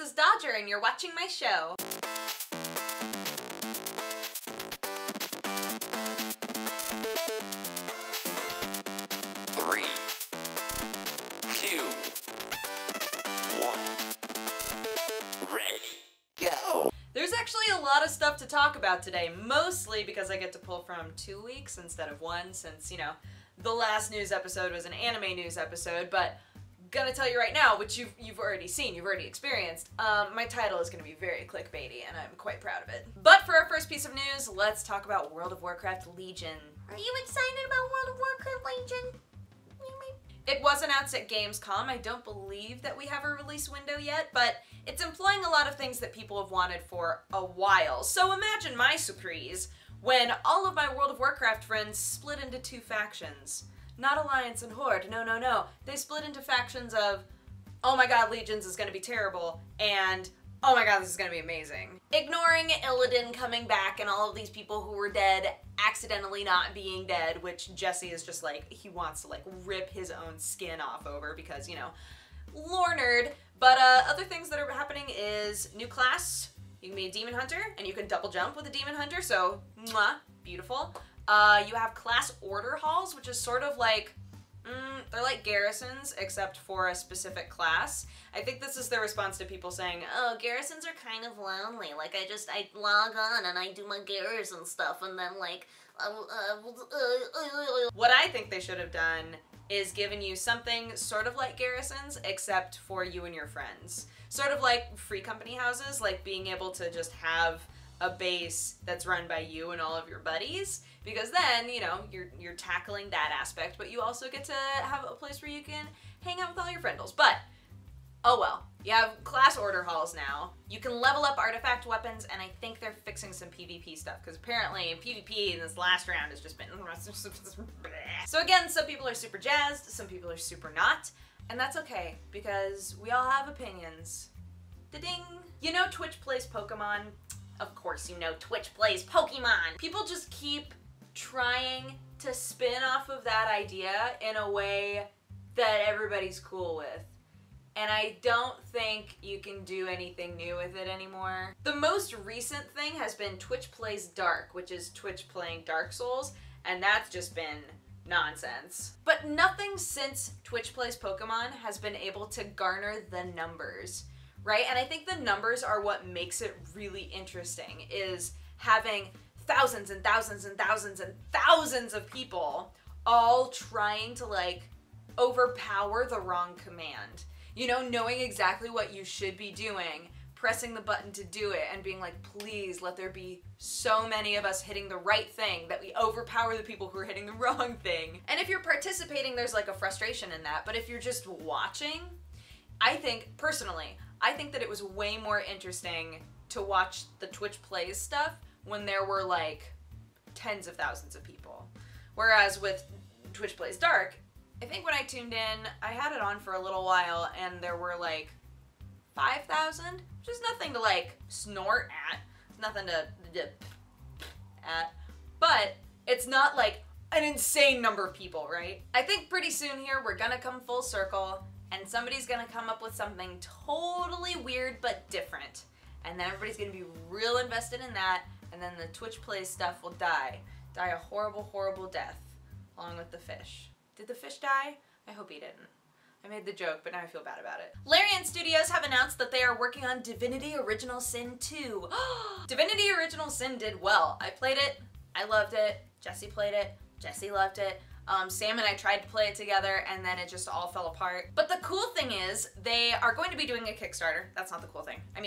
is Dodger, and you're watching my show. Three, two, one, ready, go! There's actually a lot of stuff to talk about today, mostly because I get to pull from 2 weeks instead of one, since, you know, the last news episode was an anime news episode, but gonna tell you right now, which you've already seen, you've already experienced, my title is gonna be very clickbaity, and I'm quite proud of it. But for our first piece of news, let's talk about World of Warcraft Legion. Are you excited about World of Warcraft Legion? It was announced at Gamescom. I don't believe that we have a release window yet, but it's employing a lot of things that people have wanted for a while. So imagine my surprise when all of my World of Warcraft friends split into two factions. Not Alliance and Horde, no. They split into factions of, oh my god, Legions is gonna be terrible, and oh my god, this is gonna be amazing. Ignoring Illidan coming back and all of these people who were dead accidentally not being dead, which Jesse is just like, he wants to like rip his own skin off over because, you know, lore nerd. But other things that are happening is new class. You can be a Demon Hunter, and you can double jump with a Demon Hunter, so mwah, beautiful. You have class order halls, which is sort of like, they're like garrisons, except for a specific class. I think this is their response to people saying, oh, garrisons are kind of lonely. Like, I log on and I do my garrison stuff, and then, like, What I think they should have done is given you something sort of like garrisons, except for you and your friends. Sort of like free company houses, like being able to just have a base that's run by you and all of your buddies, because then, you know, you're tackling that aspect, but you also get to have a place where you can hang out with all your friendles. But, oh well. You have class order halls now. You can level up artifact weapons, and I think they're fixing some PvP stuff, because apparently PvP in this last round has just been So again, some people are super jazzed, some people are super not, and that's okay, because we all have opinions. Da-ding! You know Twitch plays Pokemon? Of course you know Twitch plays Pokemon! People just keep trying to spin off of that idea in a way that everybody's cool with. And I don't think you can do anything new with it anymore. The most recent thing has been Twitch Plays Dark, which is Twitch playing Dark Souls, and that's just been nonsense. But nothing since Twitch Plays Pokemon has been able to garner the numbers, right? And I think the numbers are what makes it really interesting, is having thousands and thousands and thousands and thousands of people all trying to, like, overpower the wrong command. You know, knowing exactly what you should be doing, pressing the button to do it, and being like, please let there be so many of us hitting the right thing that we overpower the people who are hitting the wrong thing. And if you're participating, there's like a frustration in that, but if you're just watching, I think, personally, I think that it was way more interesting to watch the Twitch Plays stuff when there were like tens of thousands of people. Whereas with Twitch Plays Dark, I think when I tuned in, I had it on for a little while, and there were like 5,000, which is nothing to like snort at, nothing to at, but it's not like an insane number of people, right? I think pretty soon here we're gonna come full circle, and somebody's gonna come up with something totally weird but different, and then everybody's gonna be real invested in that, and then the Twitch Plays stuff will die a horrible, horrible death, along with the fish. Did the fish die? I hope he didn't. I made the joke, but now I feel bad about it. Larian Studios have announced that they are working on Divinity Original Sin 2. Divinity Original Sin did well. I played it, I loved it, Jesse played it, Jesse loved it. Sam and I tried to play it together, and then it just all fell apart. But the cool thing is, they are going to be doing a Kickstarter. That's not the cool thing. I'm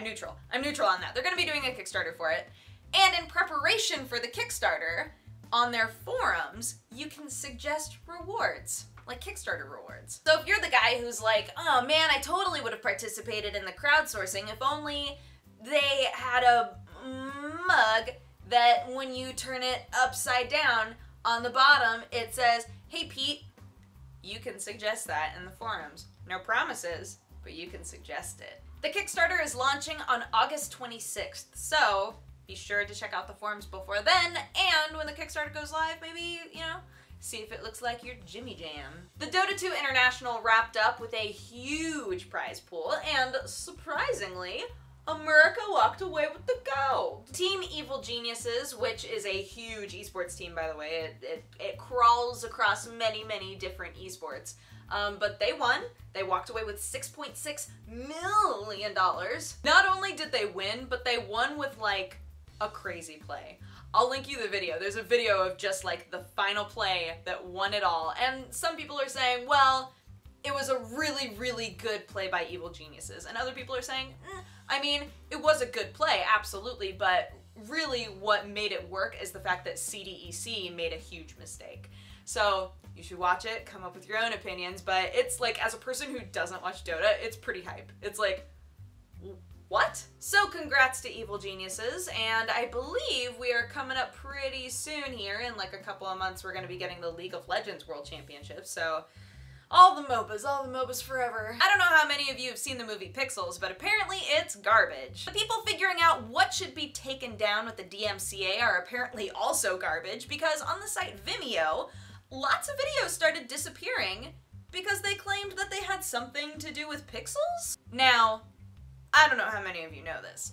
neutral. I'm neutral on that. They're gonna be doing a Kickstarter for it. And in preparation for the Kickstarter, on their forums, you can suggest rewards, like Kickstarter rewards. So if you're the guy who's like, oh man, I totally would have participated in the crowdsourcing if only they had a mug that when you turn it upside down, on the bottom it says, hey Pete, you can suggest that in the forums. No promises, but you can suggest it. The Kickstarter is launching on August 26th, so be sure to check out the forums before then, and when the Kickstarter goes live, maybe, you know, See if it looks like your Jimmy Jam. The Dota 2 International wrapped up with a huge prize pool, and surprisingly, America walked away with the gold. Team Evil Geniuses, which is a huge esports team, by the way, it crawls across many, many different esports. But they won. They walked away with $6.6 million. Not only did they win, but they won with like a crazy play. I'll link you the video. There's a video of just like the final play that won it all. And some people are saying, well, it was a really, really good play by Evil Geniuses. And other people are saying, I mean, it was a good play, absolutely, but really what made it work is the fact that CDEC made a huge mistake. So you should watch it, come up with your own opinions, but it's like, as a person who doesn't watch Dota, it's pretty hype. It's like, what? So congrats to Evil Geniuses, and I believe we are coming up pretty soon here. In like a couple of months, we're going to be getting the League of Legends World Championship, so all the MOBAs forever. I don't know how many of you have seen the movie Pixels, but apparently it's garbage. The people figuring out what should be taken down with the DMCA are apparently also garbage, because on the site Vimeo, lots of videos started disappearing because they claimed that they had something to do with pixels. Now, I don't know how many of you know this,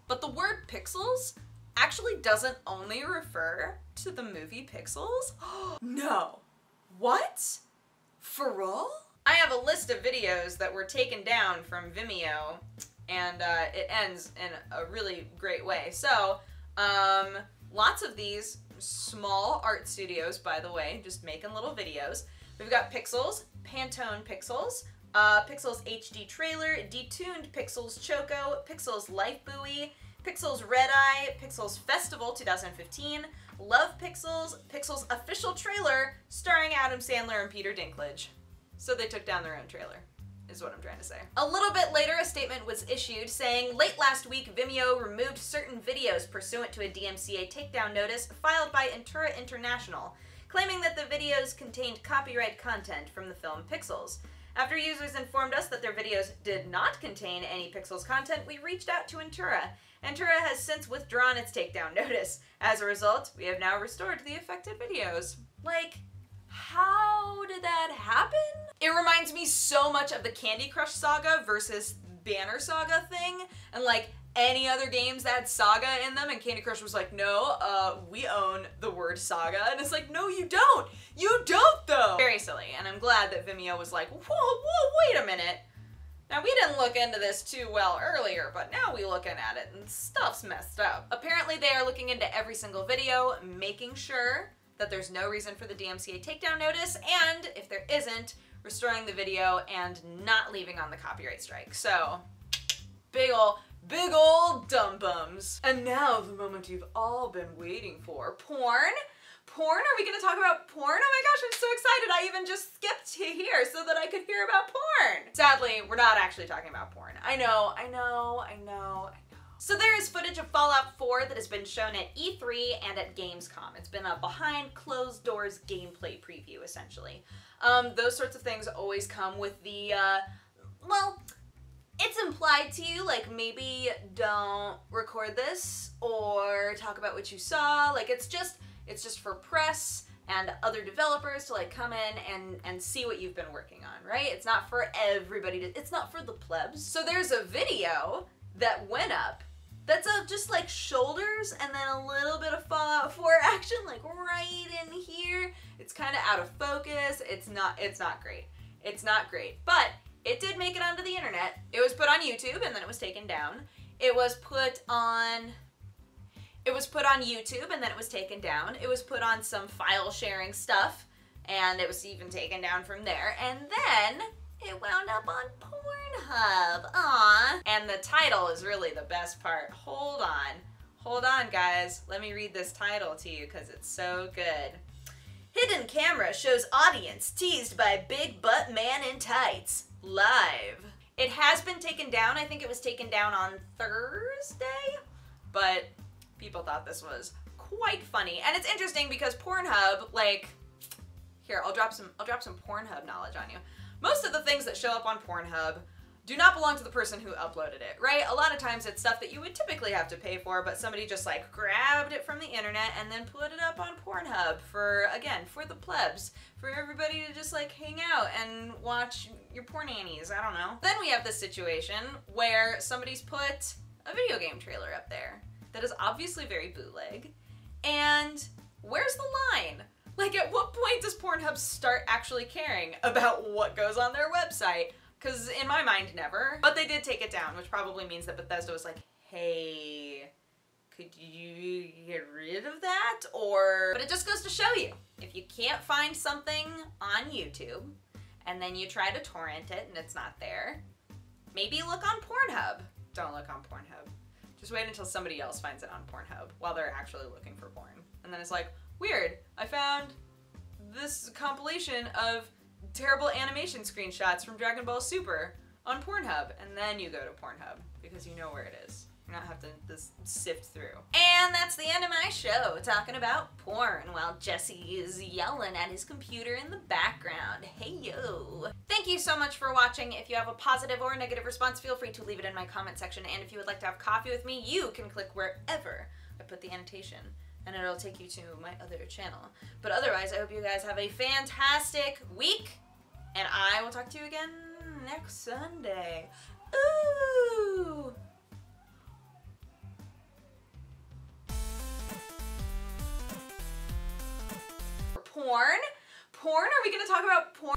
but the word pixels actually doesn't only refer to the movie Pixels. No. What? For real? I have a list of videos that were taken down from Vimeo, and it ends in a really great way. So, lots of these small art studios, by the way, just making little videos. We've got Pixels, Pantone Pixels, Pixels HD Trailer, Detuned Pixels Choco, Pixels Life Buoy, Pixels Red Eye, Pixels Festival 2015, Love Pixels, Pixels Official Trailer starring Adam Sandler and Peter Dinklage. So they took down their own trailer, is what I'm trying to say. A little bit later, a statement was issued saying, late last week, Vimeo removed certain videos pursuant to a DMCA takedown notice filed by Intura International, claiming that the videos contained copyright content from the film Pixels. After users informed us that their videos did not contain any Pixels content, we reached out to Intura. Intura has since withdrawn its takedown notice. As a result, we have now restored the affected videos. Like, how did that happen? It reminds me so much of the Candy Crush Saga versus Banner Saga thing, and like any other games that had Saga in them, and Candy Crush was like, no, we own the word Saga, and it's like, no, you don't! You don't, though! Very silly, and I'm glad that Vimeo was like, whoa, wait a minute. Now, we didn't look into this too well earlier, but now we're looking at it, and stuff's messed up. Apparently, they are looking into every single video, making sure that there's no reason for the DMCA takedown notice, and if there isn't, restoring the video and not leaving on the copyright strike. So, big ol' dumb bums. And now the moment you've all been waiting for. Porn? Porn? Are we gonna talk about porn? Oh my gosh, I'm so excited. I even just skipped to here so that I could hear about porn. Sadly, we're not actually talking about porn. I know. So there is footage of Fallout 4 that has been shown at E3 and at Gamescom. It's been a behind closed doors gameplay preview, essentially. Those sorts of things always come with the, well, it's implied to you, like, maybe don't record this or talk about what you saw. Like, it's just for press and other developers to like come in and see what you've been working on, right? It's not for everybody to, it's not for the plebs. So there's a video that went up that's of just like shoulders and then a little bit of Fallout 4 action, like right in here. It's kind of out of focus. It's not great. It's not great, but it did make it onto the internet. It was put on YouTube and then it was taken down. It was put on YouTube and then it was taken down. It was put on some file sharing stuff and it was even taken down from there. And then it wound up on Pornhub. Aww. And the title is really the best part. Hold on guys. Let me read this title to you because it's so good. Hidden camera shows audience teased by big butt man in tights. Live. It has been taken down. I think it was taken down on Thursday, but people thought this was quite funny. And it's interesting because Pornhub, like, here, I'll drop some Pornhub knowledge on you. Most of the things that show up on Pornhub do not belong to the person who uploaded it, right? A lot of times it's stuff that you would typically have to pay for, but somebody just like grabbed it from the internet and then put it up on Pornhub for, again, for the plebs, for everybody to just like hang out and watch your porn nannies, I don't know. Then we have this situation where somebody's put a video game trailer up there that is obviously very bootleg, and where's the line? Like, at what point does Pornhub start actually caring about what goes on their website? Because in my mind, never. But they did take it down, which probably means that Bethesda was like, hey, could you get rid of that? Or... But it just goes to show you, if you can't find something on YouTube, and then you try to torrent it and it's not there, maybe look on Pornhub. Don't look on Pornhub. Just wait until somebody else finds it on Pornhub while they're actually looking for porn. And then it's like, weird, I found this compilation of terrible animation screenshots from Dragon Ball Super on Pornhub. And then you go to Pornhub because you know where it is. You don't have to just sift through. And that's the end of my show, talking about porn while Jesse is yelling at his computer in the background. Hey yo! Thank you so much for watching. If you have a positive or negative response, feel free to leave it in my comment section. And if you would like to have coffee with me, you can click wherever I put the annotation, and it'll take you to my other channel. But otherwise, I hope you guys have a fantastic week, and I will talk to you again next Sunday. Ooh! Porn? Porn? Are we gonna talk about porn?